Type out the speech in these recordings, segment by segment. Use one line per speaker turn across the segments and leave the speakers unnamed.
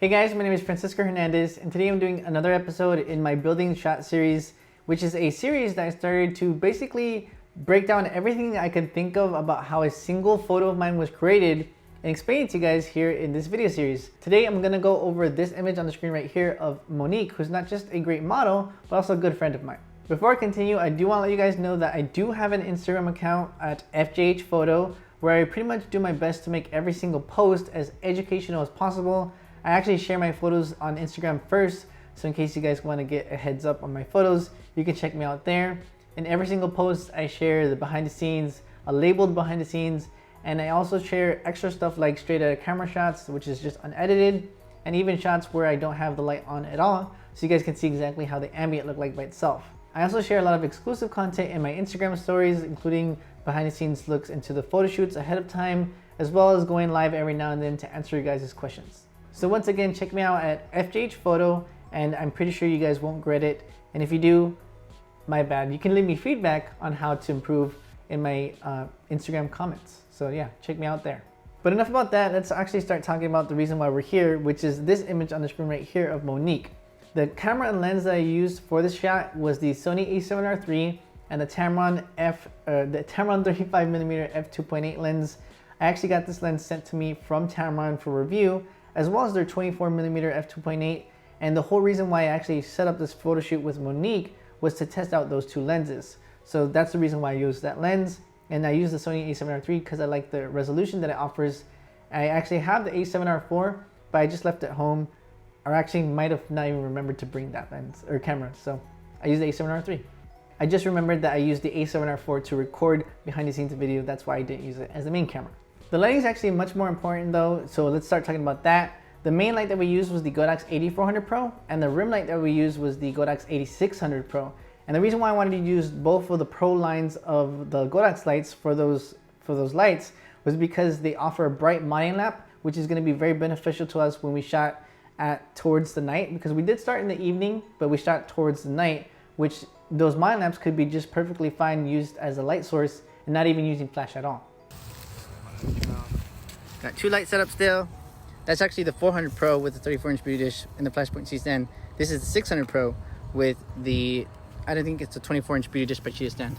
Hey guys, my name is Francisco Hernandez, and today I'm doing another episode in my Building Shot series, which is a series that I started to basically break down everything I could think of about how a single photo of mine was created and explain it to you guys here in this video series. Today I'm gonna go over this image on the screen right here of Monique, who's not just a great model, but also a good friend of mine. Before I continue, I do wanna let you guys know that I do have an Instagram account at FJH Photo, where I pretty much do my best to make every single post as educational as possible. I actually share my photos on Instagram first, so in case you guys want to get a heads up on my photos, you can check me out there. In every single post, I share the behind the scenes, a labeled behind the scenes, and I also share extra stuff like straight out of camera shots, which is just unedited, and even shots where I don't have the light on at all, so you guys can see exactly how the ambient looked like by itself. I also share a lot of exclusive content in my Instagram stories, including behind the scenes looks into the photo shoots ahead of time, as well as going live every now and then to answer you guys' questions. So once again, check me out at FJH Photo, and I'm pretty sure you guys won't regret it. And if you do, my bad. You can leave me feedback on how to improve in my Instagram comments. So yeah, check me out there. But enough about that, let's actually start talking about the reason why we're here, which is this image on the screen right here of Monique. The camera and lens that I used for this shot was the Sony a7R III and the Tamron 35mm f2.8 lens. I actually got this lens sent to me from Tamron for review, as well as their 24mm f2.8, and the whole reason why I actually set up this photo shoot with Monique was to test out those two lenses. So that's the reason why I used that lens, and I used the Sony a7R III because I like the resolution that it offers. I actually have the a7R IV, but I just left it home, or actually might have not even remembered to bring that lens or camera, so I used the a7R III. I just remembered that I used the a7R IV to record behind the scenes video, that's why I didn't use it as the main camera. The lighting is actually much more important though, so let's start talking about that. The main light that we used was the Godox AD400 Pro, and the rim light that we used was the Godox AD600 Pro. And the reason why I wanted to use both of the Pro lines of the Godox lights for those lights was because they offer a bright modding lamp, which is going to be very beneficial to us when we shot towards the night, because we did start in the evening, but we shot towards the night, which those modding lamps could be just perfectly fine used as a light source and not even using flash at all. Got two lights set up still. That's actually the 400 Pro with the 34-inch beauty dish and the flashpoint C-stand. This is the 600 Pro with the, I don't think it's a 24-inch beauty dish but cheetah stand.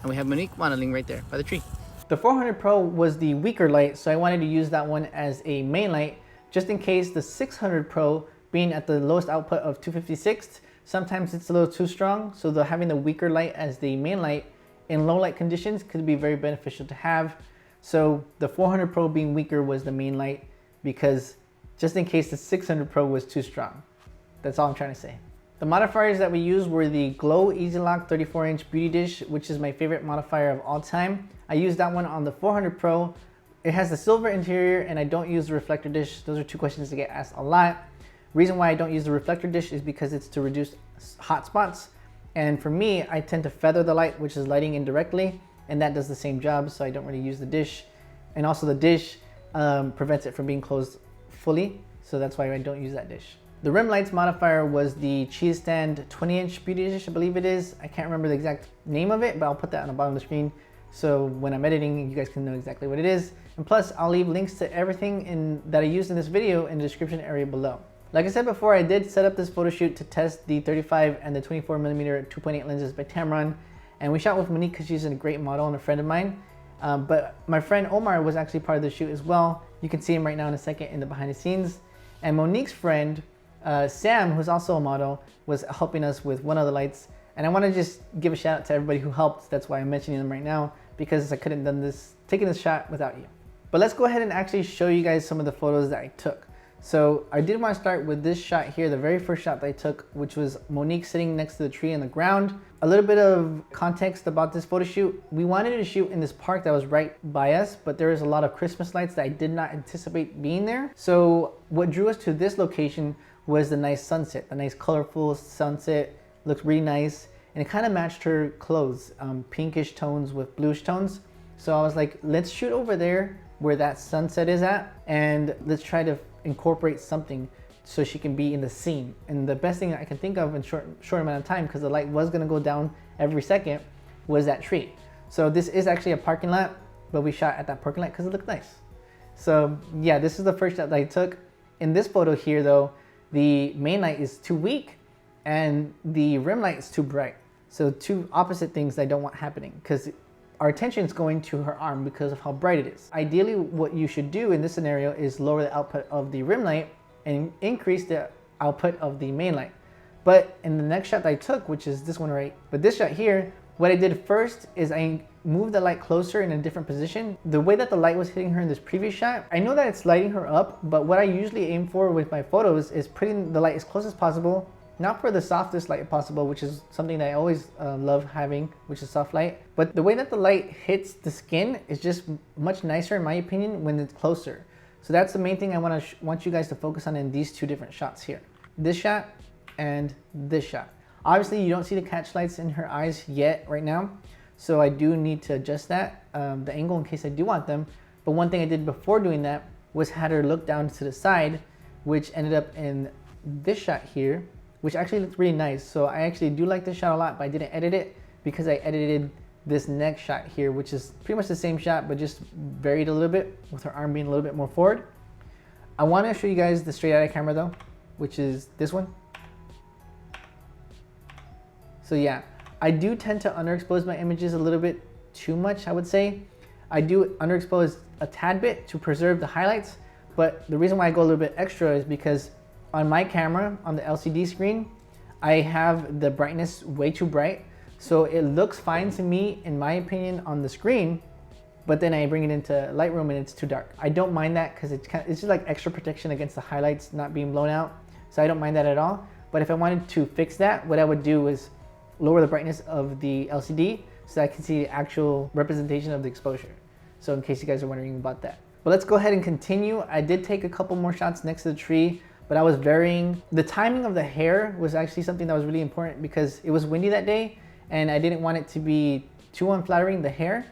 And we have Monique modeling right there by the tree. The 400 Pro was the weaker light, so I wanted to use that one as a main light, just in case the 600 Pro, being at the lowest output of 256, sometimes it's a little too strong, so having the weaker light as the main light in low light conditions could be very beneficial to have. So the 400 Pro being weaker was the main light, because just in case the 600 Pro was too strong. That's all I'm trying to say. The modifiers that we used were the Glow Easy Lock 34-inch beauty dish, which is my favorite modifier of all time. I used that one on the 400 Pro. It has the silver interior, and I don't use the reflector dish. Those are two questions that get asked a lot. Reason why I don't use the reflector dish is because it's to reduce hot spots. And for me, I tend to feather the light, which is lighting indirectly, and that does the same job, so I don't really use the dish. And also the dish prevents it from being closed fully, so that's why I don't use that dish. The rim lights modifier was the cheetah stand 20-inch beauty dish, I believe it is. I can't remember the exact name of it, but I'll put that on the bottom of the screen so when I'm editing, you guys can know exactly what it is. And plus, I'll leave links to everything that I used in this video in the description area below. Like I said before, I did set up this photo shoot to test the 35 and the 24mm 2.8 lenses by Tamron, and we shot with Monique because she's a great model and a friend of mine. But my friend Omar was actually part of the shoot as well. You can see him right now in a second in the behind the scenes. And Monique's friend, Sam, who's also a model, was helping us with one of the lights. And I want to just give a shout out to everybody who helped. That's why I'm mentioning them right now, because I couldn't have taken this shot without you. But let's go ahead and actually show you guys some of the photos that I took. So I did want to start with this shot here, the very first shot that I took, which was Monique sitting next to the tree on the ground. A little bit of context about this photo shoot. We wanted to shoot in this park that was right by us, but there is a lot of Christmas lights that I did not anticipate being there. So what drew us to this location was the nice sunset, the nice colorful sunset. Looked really nice, and it kind of matched her clothes, pinkish tones with bluish tones. So I was like, let's shoot over there where that sunset is at, and let's try to incorporate something so she can be in the scene. And the best thing I can think of in short amount of time, because the light was going to go down every second, was that tree. So this is actually a parking lot, but we shot at that parking lot because it looked nice. So yeah, this is the first shot that I took. In this photo here though, the main light is too weak and the rim light is too bright. So two opposite things I don't want happening, because our attention is going to her arm because of how bright it is. Ideally, what you should do in this scenario is lower the output of the rim light and increase the output of the main light. But in the next shot that I took, which is this one right, but this shot here, what I did first is I moved the light closer in a different position. The way that the light was hitting her in this previous shot, I know that it's lighting her up, but what I usually aim for with my photos is putting the light as close as possible, not for the softest light possible, which is something that I always love having, which is soft light. But the way that the light hits the skin is just much nicer in my opinion when it's closer. So that's the main thing I want you guys to focus on in these two different shots here. This shot and this shot. Obviously you don't see the catch lights in her eyes yet right now, so I do need to adjust that, the angle, in case I do want them. But one thing I did before doing that was had her look down to the side, which ended up in this shot here, which actually looks really nice. So I actually do like this shot a lot, but I didn't edit it because I edited this next shot here, which is pretty much the same shot, but just varied a little bit with her arm being a little bit more forward. I want to show you guys the straight out of camera though, which is this one. So yeah, I do tend to underexpose my images a little bit too much, I would say. I do underexpose a tad bit to preserve the highlights, but the reason why I go a little bit extra is because on my camera, on the LCD screen, I have the brightness way too bright. So it looks fine to me, in my opinion, on the screen, but then I bring it into Lightroom and it's too dark. I don't mind that because it's just like extra protection against the highlights not being blown out. So I don't mind that at all. But if I wanted to fix that, what I would do is lower the brightness of the LCD so that I can see the actual representation of the exposure. So in case you guys are wondering about that. But let's go ahead and continue. I did take a couple more shots next to the tree, but I was varying. The timing of the hair was actually something that was really important because it was windy that day and I didn't want it to be too unflattering, the hair.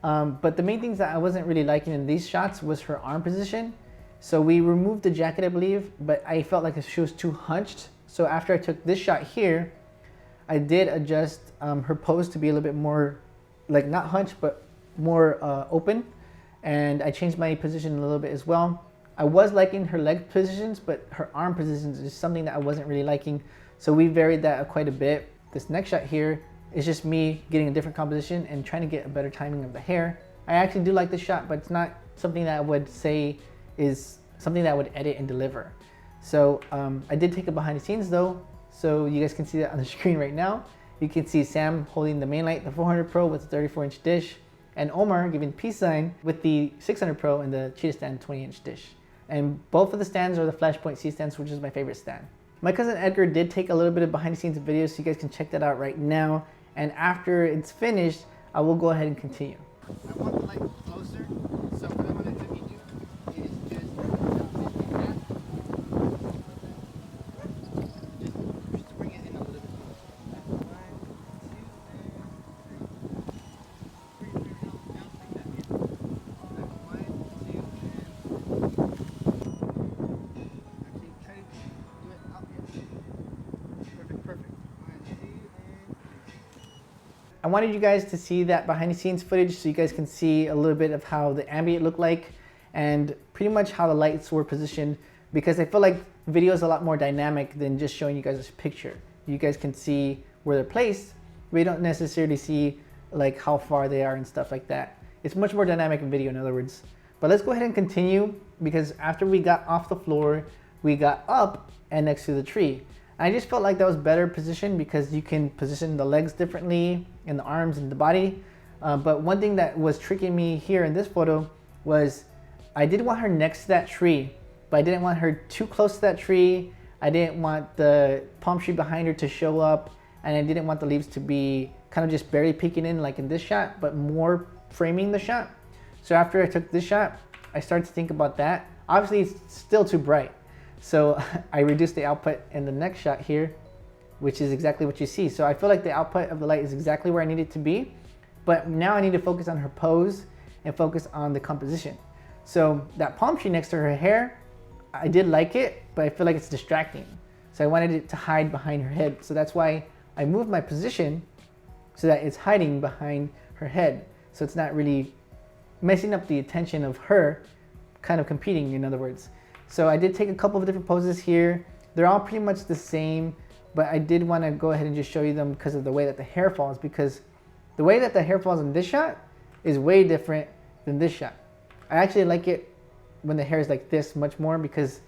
But the main things that I wasn't really liking in these shots was her arm position. So we removed the jacket, I believe, but I felt like she was too hunched. So after I took this shot here, I did adjust her pose to be a little bit more, like not hunched, but more open. And I changed my position a little bit as well. I was liking her leg positions, but her arm positions is something that I wasn't really liking. So we varied that quite a bit. This next shot here is just me getting a different composition and trying to get a better timing of the hair. I actually do like this shot, but it's not something that I would say is something that I would edit and deliver. So I did take it behind the scenes though, so you guys can see that on the screen right now. You can see Sam holding the main light, the 400 Pro with the 34-inch dish, and Omar giving peace sign with the 600 Pro and the Cheetah Stand 20-inch dish. And both of the stands are the Flashpoint C stands, which is my favorite stand. My cousin Edgar did take a little bit of behind the scenes video, so you guys can check that out right now. And after it's finished, I will go ahead and continue. I want the light closer, so what I'm going to do is just bring it in a little bit. I wanted you guys to see that behind the scenes footage so you guys can see a little bit of how the ambient looked like and pretty much how the lights were positioned, because I feel like video is a lot more dynamic than just showing you guys a picture. You guys can see where they're placed. We don't necessarily see like how far they are and stuff like that. It's much more dynamic in video, in other words. But let's go ahead and continue, because after we got off the floor, we got up and next to the tree. I just felt like that was better positioned because you can position the legs differently and the arms and the body. But one thing that was tricking me here in this photo was I did want her next to that tree, but I didn't want her too close to that tree. I didn't want the palm tree behind her to show up, and I didn't want the leaves to be kind of just barely peeking in like in this shot, but more framing the shot. So after I took this shot, I started to think about that. Obviously it's still too bright. So I reduced the output in the next shot here, which is exactly what you see. So I feel like the output of the light is exactly where I need it to be, but now I need to focus on her pose and focus on the composition. So that palm tree next to her hair, I did like it, but I feel like it's distracting. So I wanted it to hide behind her head. So that's why I moved my position so that it's hiding behind her head. So it's not really messing up the attention of her, kind of competing, in other words. So I did take a couple of different poses here. They're all pretty much the same, but I did want to go ahead and just show you them because of the way that the hair falls, because the way that the hair falls in this shot is way different than this shot. I actually like it when the hair is like this much more because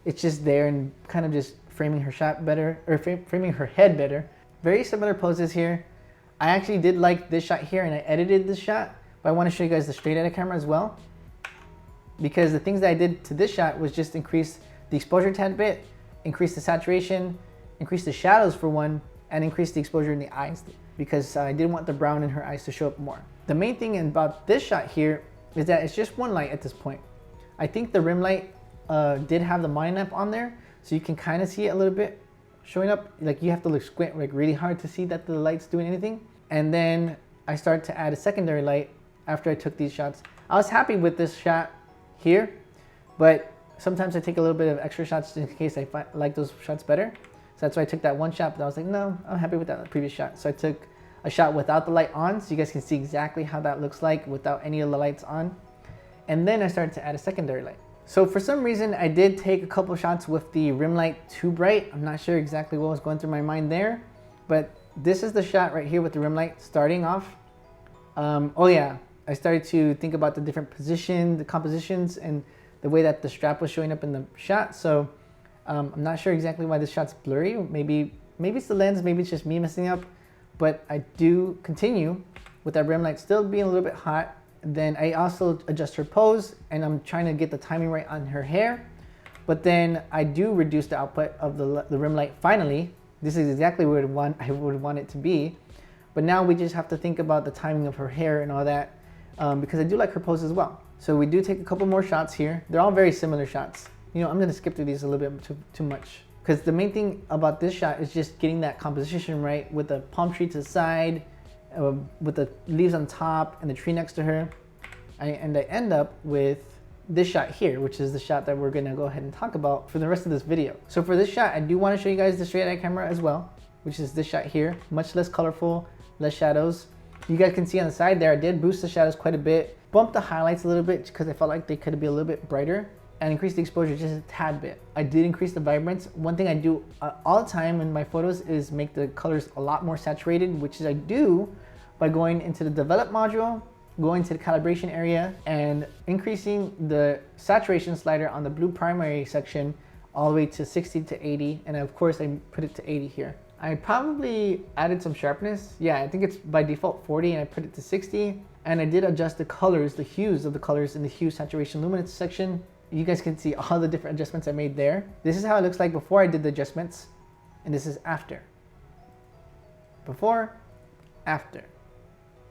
it's just there and kind of just framing her shot better, or framing her head better. Very similar poses here. I actually did like this shot here and I edited this shot, but I want to show you guys the straight edit camera as well, because the things that I did to this shot was just increase the exposure a tad bit, increase the saturation, increase the shadows for one, and increase the exposure in the eyes, because I didn't want the brown in her eyes to show up more. The main thing about this shot here is that it's just one light at this point. I think the rim light did have the Monique lamp on there, so you can kind of see it a little bit showing up. Like you have to look squint like really hard to see that the light's doing anything. And then I started to add a secondary light after I took these shots. I was happy with this shot here, but sometimes I take a little bit of extra shots in case I like those shots better. So that's why I took that one shot, but I was like, no, I'm happy with that previous shot. So I took a shot without the light on, so you guys can see exactly how that looks like without any of the lights on. And then I started to add a secondary light. So for some reason, I did take a couple shots with the rim light too bright. I'm not sure exactly what was going through my mind there, but this is the shot right here with the rim light starting off. Oh yeah, I started to think about the different position, the compositions, and the way that the strap was showing up in the shot. So I'm not sure exactly why this shot's blurry. Maybe it's the lens, maybe it's just me messing up, but I do continue with that rim light still being a little bit hot. Then I also adjust her pose, and I'm trying to get the timing right on her hair. But then I do reduce the output of the rim light finally. This is exactly where I would want it to be. But now we just have to think about the timing of her hair and all that, because I do like her pose as well. So we do take a couple more shots here. They're all very similar shots. You know, I'm gonna skip through these a little bit too much, because the main thing about this shot is just getting that composition right with the palm tree to the side, with the leaves on top and the tree next to her. And I end up with this shot here, which is the shot that we're gonna go ahead and talk about for the rest of this video. So for this shot, I do wanna show you guys the straight eye camera as well, which is this shot here. Much less colorful, less shadows. You guys can see on the side there, I did boost the shadows quite a bit, bumped the highlights a little bit because I felt like they could be a little bit brighter, and increase the exposure just a tad bit. I did increase the vibrance. One thing I do all the time in my photos is make the colors a lot more saturated, which is I do by going into the develop module, going to the calibration area, and increasing the saturation slider on the blue primary section all the way to 60 to 80. And of course I put it to 80 here. I probably added some sharpness. Yeah, I think it's by default 40 and I put it to 60. And I did adjust the colors, the hues of the colors in the hue saturation luminance section. You guys can see all the different adjustments I made there. This is how it looks like before I did the adjustments, and this is after. Before, after.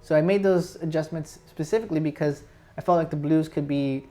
So I made those adjustments specifically because I felt like the blues could be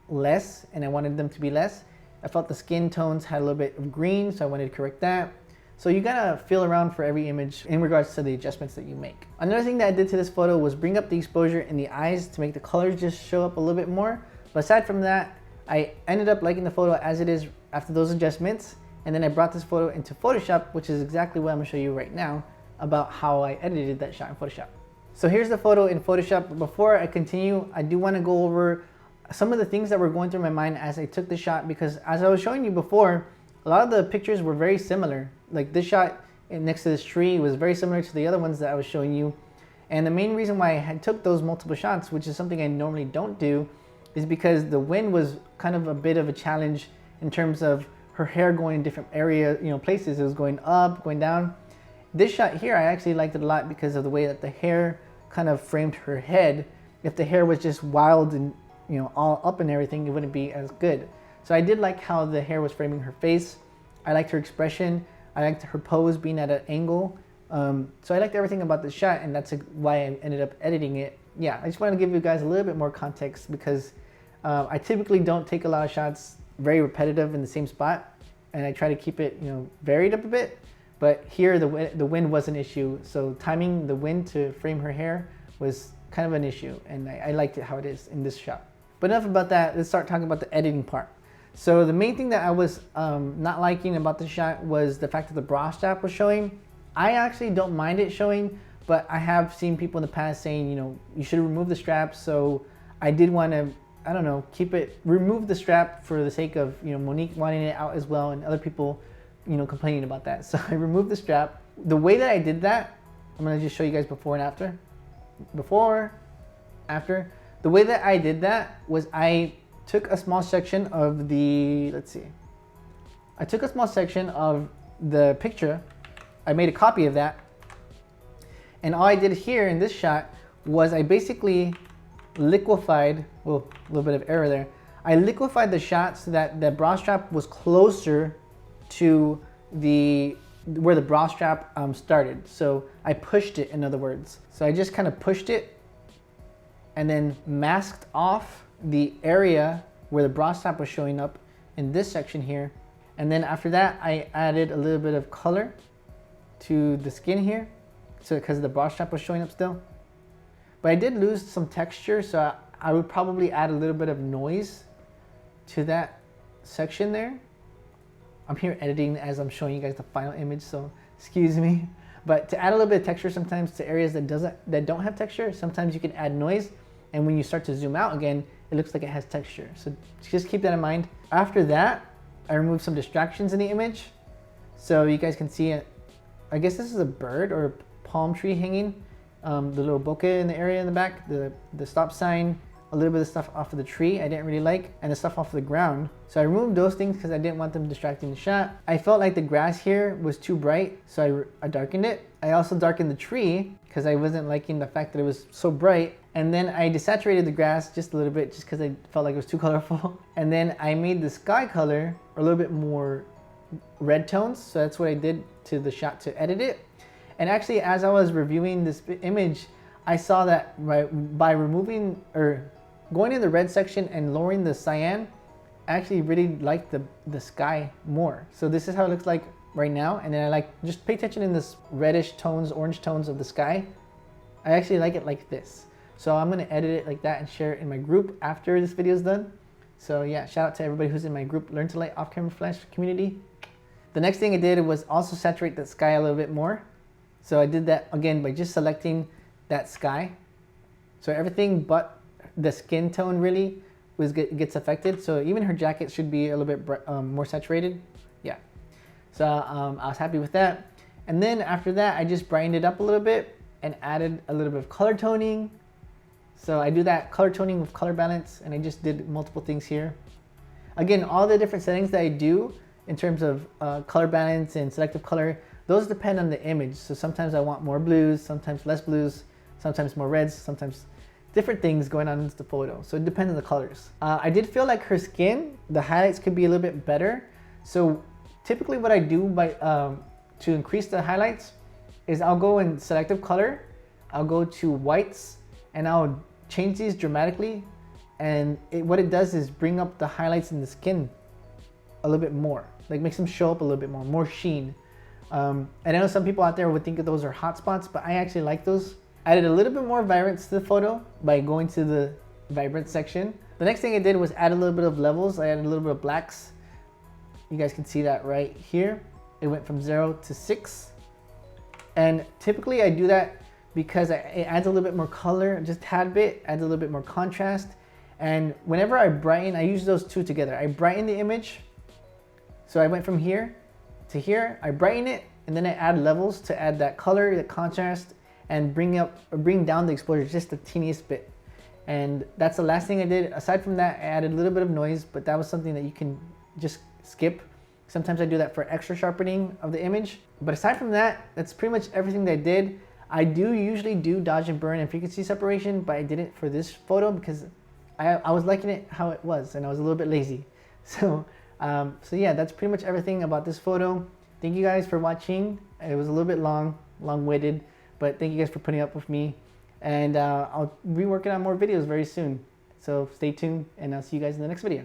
less and I wanted them to be less. I felt the skin tones had a little bit of green, so I wanted to correct that. So you gotta feel around for every image in regards to the adjustments that you make. Another thing that I did to this photo was bring up the exposure in the eyes to make the colors just show up a little bit more. But aside from that, I ended up liking the photo as it is after those adjustments. And then I brought this photo into Photoshop, which is exactly what I'm gonna show you right now about how I edited that shot in Photoshop. So here's the photo in Photoshop. But before I continue, I do wanna go over some of the things that were going through my mind as I took the shot, because as I was showing you before, a lot of the pictures were very similar. Like this shot next to this tree was very similar to the other ones that I was showing you. And the main reason why I took those multiple shots, which is something I normally don't do, is because the wind was kind of a bit of a challenge in terms of her hair going in different area, places. It was going up, going down. This shot here, I actually liked it a lot because of the way that the hair kind of framed her head. If the hair was just wild and all up and everything, it wouldn't be as good. So I did like how the hair was framing her face. I liked her expression. I liked her pose being at an angle. So I liked everything about the shot, and that's why I ended up editing it. Yeah, I just want to give you guys a little bit more context because I typically don't take a lot of shots very repetitive in the same spot, and I try to keep it varied up a bit. But here the wind was an issue, so timing the wind to frame her hair was kind of an issue, and I liked it how it is in this shot. But enough about that, let's start talking about the editing part. So the main thing that I was not liking about the shot was the fact that the bra strap was showing. I actually don't mind it showing, but I have seen people in the past saying, you should remove the strap. So I did want to
I don't know, remove the strap for the sake of, you know, Monique wanting it out as well and other people, you know, complaining about that. So I removed the strap. The way that I did that, I'm gonna just show you guys before and after. Before, after. The way that I did that was I took a small section of the, let's see. I took a small section of the picture. I made a copy of that. And all I did here in this shot was I basically liquefied, well, a little bit of error there. I liquefied the shot so that the bra strap was closer to where the bra strap started. So I pushed it, in other words. So I just kind of pushed it and then masked off the area where the bra strap was showing up in this section here. And then after that, I added a little bit of color to the skin here. So because the bra strap was showing up still. But I did lose some texture, so I would probably add a little bit of noise to that section there. I'm here editing as I'm showing you guys the final image, so excuse me. But to add a little bit of texture sometimes to areas that don't have texture, sometimes you can add noise, and when you start to zoom out again, it looks like it has texture. So just keep that in mind. After that, I removed some distractions in the image. So you guys can see it. I guess this is a bird or a palm tree hanging. The little bokeh in the area in the back, the stop sign, a little bit of stuff off of the tree I didn't really like, and the stuff off of the ground. So I removed those things because I didn't want them distracting the shot. I felt like the grass here was too bright, so I darkened it. I also darkened the tree because I wasn't liking the fact that it was so bright. And then I desaturated the grass just a little bit just because I felt like it was too colorful. And then I made the sky color a little bit more red tones. So that's what I did to the shot to edit it. And actually, as I was reviewing this image, I saw that by removing or going in the red section and lowering the cyan, I actually really liked the sky more. So this is how it looks like right now. And then just pay attention in this reddish tones, orange tones of the sky. I actually like it like this. So I'm gonna edit it like that and share it in my group after this video is done. So yeah, shout out to everybody who's in my group, Learn to Light Off-Camera Flash community. The next thing I did was also saturate the sky a little bit more. So I did that again by just selecting that sky. So everything but the skin tone really gets affected. So even her jacket should be a little bit more saturated. Yeah. So I was happy with that. And then after that, I just brightened it up a little bit and added a little bit of color toning. So I do that color toning with color balance, and I just did multiple things here. Again, all the different settings that I do in terms of color balance and selective color, those depend on the image. So sometimes I want more blues, sometimes less blues, sometimes more reds, sometimes different things going on in the photo. So it depends on the colors. I did feel like her skin, the highlights could be a little bit better. So typically what I do to increase the highlights is I'll go in selective color, I'll go to whites, and I'll change these dramatically. And what it does is bring up the highlights in the skin a little bit more, like makes them show up a little bit more sheen. And I know some people out there would think that those are hot spots, but I actually like those. I added a little bit more vibrance to the photo by going to the vibrance section. The next thing I did was add a little bit of levels. I added a little bit of blacks. You guys can see that right here. It went from 0 to 6. And typically I do that because it adds a little bit more color, just a tad bit, adds a little bit more contrast. And whenever I brighten, I use those two together. I brighten the image. So I went from here to here, I brighten it, and then I add levels to add that color, the contrast, and bring down the exposure just the teeniest bit. And that's the last thing I did. Aside from that, I added a little bit of noise, but that was something that you can just skip. Sometimes I do that for extra sharpening of the image. But aside from that, that's pretty much everything that I did. I do usually do dodge and burn and frequency separation, but I did it for this photo because I was liking it how it was, and I was a little bit lazy. So yeah, that's pretty much everything about this photo. Thank you guys for watching. It was a little bit long-winded, but thank you guys for putting up with me. And I'll be working on more videos very soon. So stay tuned, and I'll see you guys in the next video.